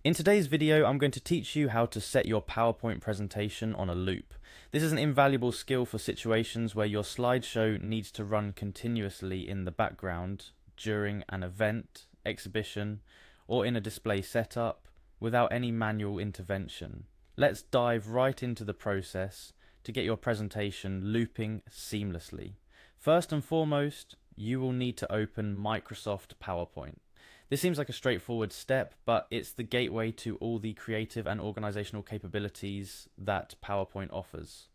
In today's video, I'm going to teach you how to set your PowerPoint presentation on a loop. This is an invaluable skill for situations where your slideshow needs to run continuously in the background during an event, exhibition, or in a display setup without any manual intervention. Let's dive right into the process to get your presentation looping seamlessly. First and foremost, you will need to open Microsoft PowerPoint. This seems like a straightforward step, but it's the gateway to all the creative and organizational capabilities that PowerPoint offers.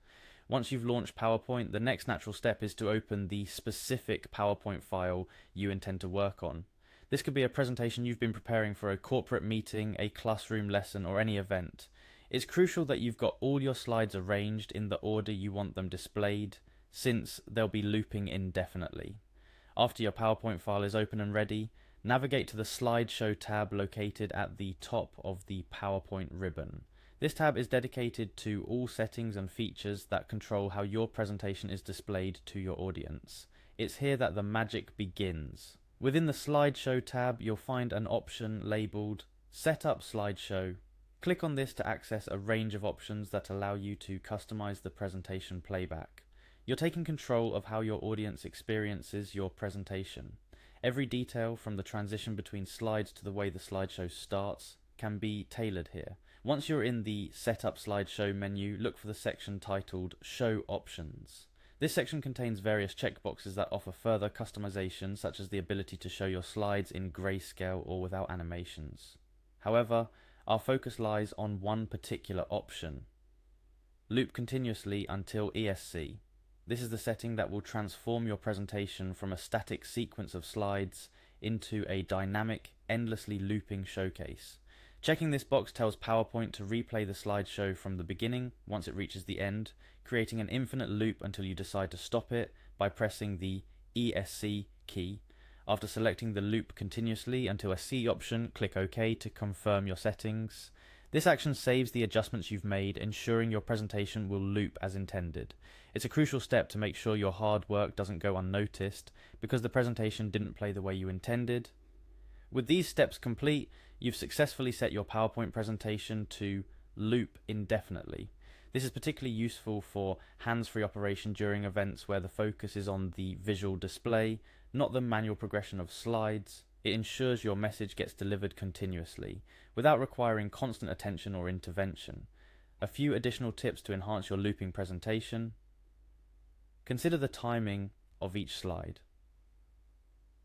Once you've launched PowerPoint, the next natural step is to open the specific PowerPoint file you intend to work on. This could be a presentation you've been preparing for a corporate meeting, a classroom lesson, or any event. It's crucial that you've got all your slides arranged in the order you want them displayed, since they'll be looping indefinitely. After your PowerPoint file is open and ready, navigate to the Slideshow tab located at the top of the PowerPoint ribbon. This tab is dedicated to all settings and features that control how your presentation is displayed to your audience. It's here that the magic begins. Within the Slideshow tab, you'll find an option labeled Set Up Slideshow. Click on this to access a range of options that allow you to customize the presentation playback. You're taking control of how your audience experiences your presentation. Every detail, from the transition between slides to the way the slideshow starts, can be tailored here. Once you're in the Setup Slideshow menu, look for the section titled Show Options. This section contains various checkboxes that offer further customization, such as the ability to show your slides in grayscale or without animations. However, our focus lies on one particular option: loop continuously until ESC. This is the setting that will transform your presentation from a static sequence of slides into a dynamic, endlessly looping showcase. Checking this box tells PowerPoint to replay the slideshow from the beginning once it reaches the end, creating an infinite loop until you decide to stop it by pressing the ESC key. After selecting the loop continuously until a C option, click OK to confirm your settings. This action saves the adjustments you've made, ensuring your presentation will loop as intended. It's a crucial step to make sure your hard work doesn't go unnoticed because the presentation didn't play the way you intended. With these steps complete, you've successfully set your PowerPoint presentation to loop indefinitely. This is particularly useful for hands-free operation during events where the focus is on the visual display, not the manual progression of slides. It ensures your message gets delivered continuously, without requiring constant attention or intervention. A few additional tips to enhance your looping presentation. Consider the timing of each slide.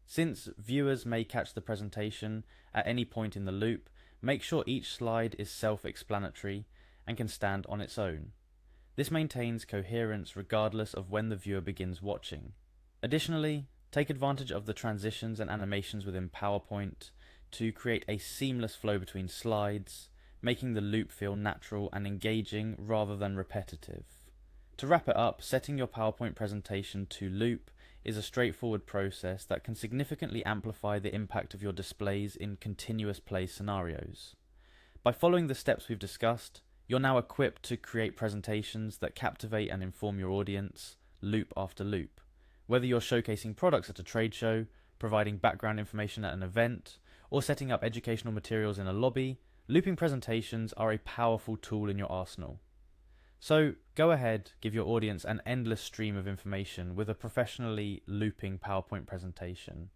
Since viewers may catch the presentation at any point in the loop, make sure each slide is self-explanatory and can stand on its own. This maintains coherence regardless of when the viewer begins watching. Additionally, take advantage of the transitions and animations within PowerPoint to create a seamless flow between slides, making the loop feel natural and engaging rather than repetitive. To wrap it up, setting your PowerPoint presentation to loop is a straightforward process that can significantly amplify the impact of your displays in continuous play scenarios. By following the steps we've discussed, you're now equipped to create presentations that captivate and inform your audience, loop after loop. Whether you're showcasing products at a trade show, providing background information at an event, or setting up educational materials in a lobby, looping presentations are a powerful tool in your arsenal. So go ahead, give your audience an endless stream of information with a professionally looping PowerPoint presentation.